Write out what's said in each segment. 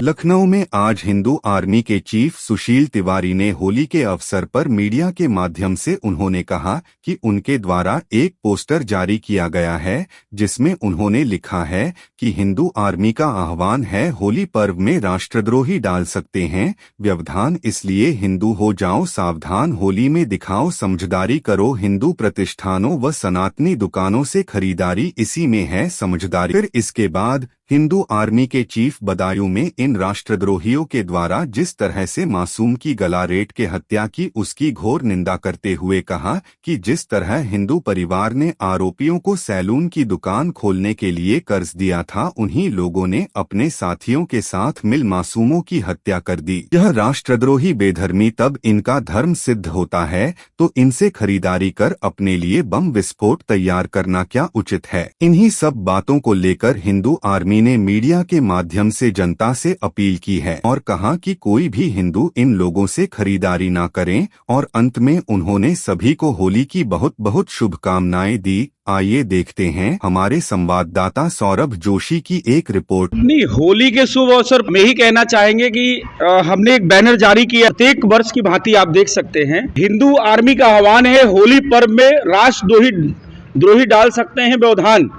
लखनऊ में आज हिंदू आर्मी के चीफ सुशील तिवारी ने होली के अवसर पर मीडिया के माध्यम से उन्होंने कहा कि उनके द्वारा एक पोस्टर जारी किया गया है जिसमें उन्होंने लिखा है कि हिंदू आर्मी का आह्वान है होली पर्व में राष्ट्रद्रोही डाल सकते हैं व्यवधान, इसलिए हिंदू हो जाओ सावधान, होली में दिखाओ समझदारी, करो हिंदू प्रतिष्ठानों व सनातनी दुकानों से खरीदारी, इसी में है समझदारी। फिर इसके बाद हिंदू आर्मी के चीफ बदायूं में इन राष्ट्रद्रोहियों के द्वारा जिस तरह से मासूम की गला रेत के हत्या की उसकी घोर निंदा करते हुए कहा कि जिस तरह हिंदू परिवार ने आरोपियों को सैलून की दुकान खोलने के लिए कर्ज दिया था, उन्हीं लोगों ने अपने साथियों के साथ मिल मासूमों की हत्या कर दी। यह राष्ट्रद्रोही बेधर्मी तब इनका धर्म सिद्ध होता है तो इनसे खरीदारी कर अपने लिए बम विस्फोट तैयार करना क्या उचित है। इन्हीं सब बातों को लेकर हिंदू आर्मी ने मीडिया के माध्यम से जनता से अपील की है और कहा कि कोई भी हिंदू इन लोगों से खरीदारी ना करें और अंत में उन्होंने सभी को होली की बहुत बहुत शुभकामनाएं दी। आइए देखते हैं हमारे संवाददाता सौरभ जोशी की एक रिपोर्ट। नहीं, होली के शुभ अवसर में ही कहना चाहेंगे कि हमने एक बैनर जारी किया, प्रत्येक वर्ष की भांति आप देख सकते हैं। हिंदू आर्मी का आह्वान है होली पर्व में राष्ट्रद्रोही डाल सकते हैं व्यवधान,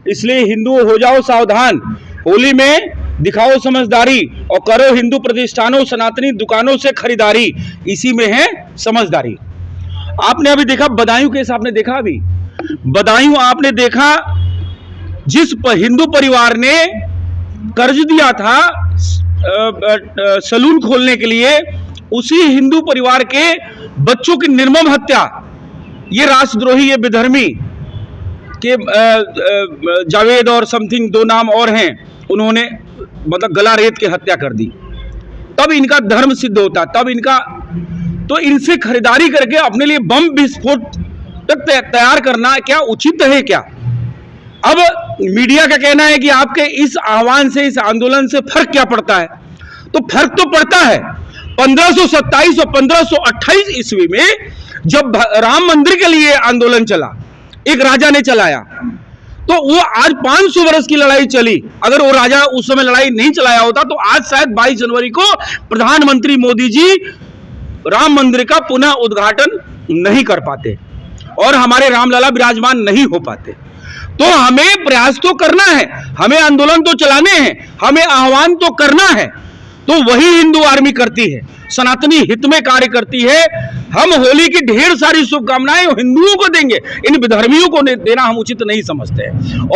इसलिए हिंदू हो जाओ सावधान, होली में दिखाओ समझदारी और करो हिंदू प्रतिष्ठानों सनातनी दुकानों से खरीदारी, इसी में है समझदारी। आपने अभी देखा बदायूं केस, आपने देखा अभी बदायूं आपने देखा जिस हिंदू परिवार ने कर्ज दिया था सैलून खोलने के लिए, उसी हिंदू परिवार के बच्चों की निर्मम हत्या, ये राष्ट्रद्रोही, ये विधर्मी के जावेद और समथिंग दो नाम और हैं, उन्होंने मतलब गला रेत के हत्या कर दी। तब इनका धर्म सिद्ध होता, तब इनका तो इनसे खरीदारी करके अपने लिए बम विस्फोट तक तैयार करना क्या उचित है क्या? अब मीडिया का कहना है कि आपके इस आह्वान से, इस आंदोलन से फर्क क्या पड़ता है? तो फर्क तो पड़ता है। 1527 और 1528 ईस्वी में जब राम मंदिर के लिए आंदोलन चला, एक राजा ने चलाया, तो वो आज 500 वर्ष की लड़ाई चली। अगर वो राजा उस समय लड़ाई नहीं चलाया होता तो आज शायद 22 जनवरी को प्रधानमंत्री मोदी जी राम मंदिर का पुनः उद्घाटन नहीं कर पाते और हमारे रामलला विराजमान नहीं हो पाते। तो हमें प्रयास तो करना है, हमें आंदोलन तो चलाने हैं, हमें आह्वान तो करना है, तो वही हिंदू आर्मी करती है, सनातनी हित में कार्य करती है। हम होली की ढेर सारी शुभकामनाएं हिंदुओं को देंगे, इन विधर्मियों को देना हम उचित नहीं समझते।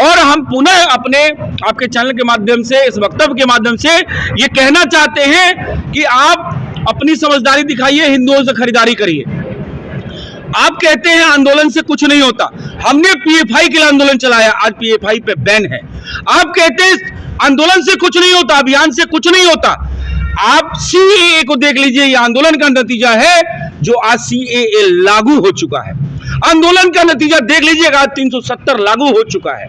और हम पुनः अपने आपके चैनल के माध्यम से, इस वक्तव्य के माध्यम से ये कहना चाहते हैं कि आप अपनी समझदारी दिखाइए, हिंदुओं से खरीदारी करिए। आप कहते हैं आंदोलन से कुछ नहीं होता, हमने पीएफआई के लिए आंदोलन चलाया, आज पीएफआई पे बैन है। आप कहते हैं आंदोलन से कुछ नहीं होता, अभियान से कुछ नहीं होता। आप सीएए को देख लीजिए, ये आंदोलन का नतीजा है जो आज सीएए लागू हो चुका है। आंदोलन का नतीजा देख लीजिएगा, आज 370 लागू हो चुका है।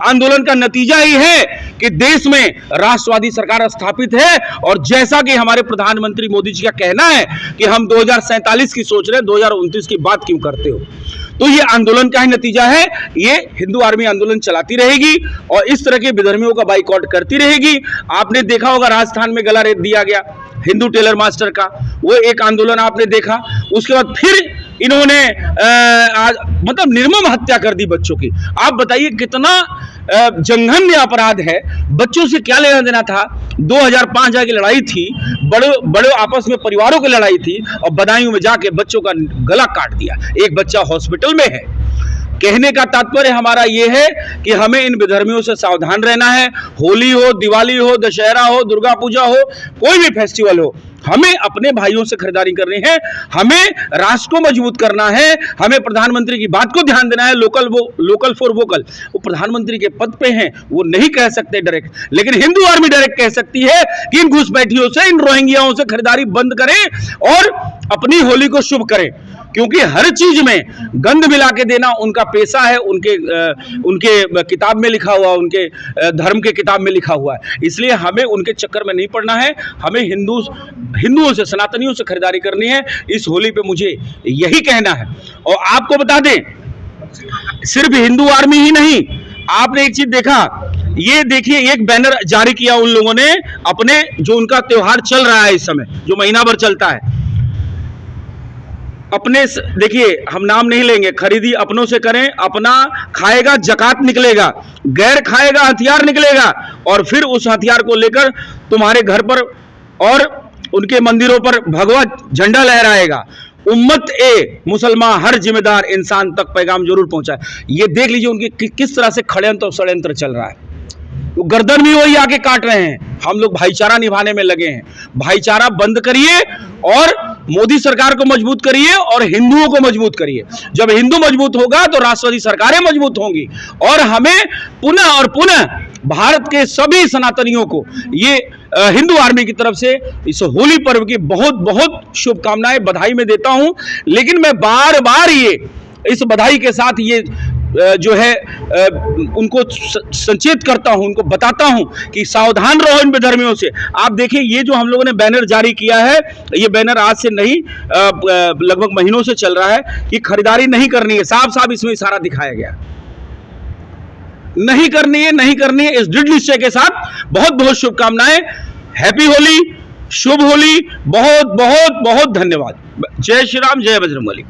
आंदोलन का नतीजा ही है कि देश में राष्ट्रवादी सरकार स्थापित है और जैसा कि हमारे प्रधानमंत्री मोदी जी का कहना है कि हम 2047 की सोच रहे हैं, 2029 की बात क्यों करते हो? तो ये आंदोलन का ही नतीजा है। ये हिंदू आर्मी आंदोलन चलाती रहेगी और इस तरह के विधर्मियों का बाइकआउट करती रहेगी। आपने देखा होगा राजस्थान में गला रेत दिया गया हिंदू टेलर मास्टर का, वो एक आंदोलन आपने देखा। उसके बाद फिर इन्होंने मतलब निर्मम हत्या कर दी बच्चों की। आप बताइए कितना जघन्य अपराध है। बच्चों से क्या लेना देना था? 2005 की लड़ाई थी, बड़े आपस में परिवारों की लड़ाई थी और बदायूं में जाके बच्चों का गला काट दिया। एक बच्चा हॉस्पिटल में है। कहने का तात्पर्य हमारा ये है कि हमें इन विधर्मियों से सावधान रहना है। होली हो, दिवाली हो, दशहरा हो, दुर्गा पूजा हो, कोई भी फेस्टिवल हो, हमें अपने भाइयों से खरीदारी करनी है, हमें राष्ट्र को मजबूत करना है, हमें प्रधानमंत्री की बात को ध्यान देना है। लोकल फॉर वोकल, वो प्रधानमंत्री के पद पे हैं, वो नहीं कह सकते डायरेक्ट, लेकिन हिंदू आर्मी डायरेक्ट कह सकती है कि इन घुसपैठियों से, इन रोहिंग्याओं से खरीदारी बंद करें और अपनी होली को शुभ करें, क्योंकि हर चीज में गंध मिला के देना उनका पेशा है, उनके किताब में लिखा हुआ, उनके धर्म के किताब में लिखा हुआ है। इसलिए हमें उनके चक्कर में नहीं पड़ना है, हमें हिंदुओं से, सनातनियों से खरीदारी करनी है। इस होली पे मुझे यही कहना है। और आपको बता दें, सिर्फ हिंदू आर्मी ही नहीं, आपने एक चीज देखा ये देखिए एक बैनर जारी किया उन लोगों ने अपने, जो उनका त्योहार चल रहा है इस समय, जो महीना भर चलता है, अपने, देखिए हम नाम नहीं लेंगे, खरीदी अपनों से करें, अपना खाएगा जकात निकलेगा, गैर खाएगा हथियार निकलेगा, और फिर उस हथियार को लेकर तुम्हारे घर पर और उनके मंदिरों पर भगवा झंडा लहराएगा। उम्मत ए मुसलमान हर जिम्मेदार इंसान तक पैगाम जरूर पहुंचाए। ये देख लीजिए उनके किस तरह से षड्यंत्र और षड्यंत्र चल रहा है। वो गर्दन भी वही आके काट रहे हैं। हम लोग भाईचारा निभाने में लगे हैं। भाईचारा बंद करिए और मोदी सरकार को मजबूत करिए और हिंदुओं को मजबूत करिए। जब हिंदू मजबूत होगा तो राष्ट्रवादी सरकारें मजबूत होंगी, और हमें पुनः और पुनः भारत के सभी सनातनियों को ये हिंदू आर्मी की तरफ से इस होली पर्व की बहुत बहुत शुभकामनाएं, बधाई मैं देता हूं। लेकिन मैं बार बार ये इस बधाई के साथ ये जो है उनको सचेत करता हूं, उनको बताता हूं कि सावधान रहो इन बेधर्मियों से। आप देखिए ये जो हम लोगों ने बैनर जारी किया है, ये बैनर आज से नहीं लगभग महीनों से चल रहा है कि खरीदारी नहीं करनी है। साफ साफ इसमें इशारा दिखाया गया, नहीं करनी है, नहीं करनी है। इस दृढ़ निश्चय के साथ बहुत बहुत शुभकामनाएं। हैप्पी होली, शुभ होली, बहुत बहुत बहुत धन्यवाद। जय श्री राम, जय बजरंगबली।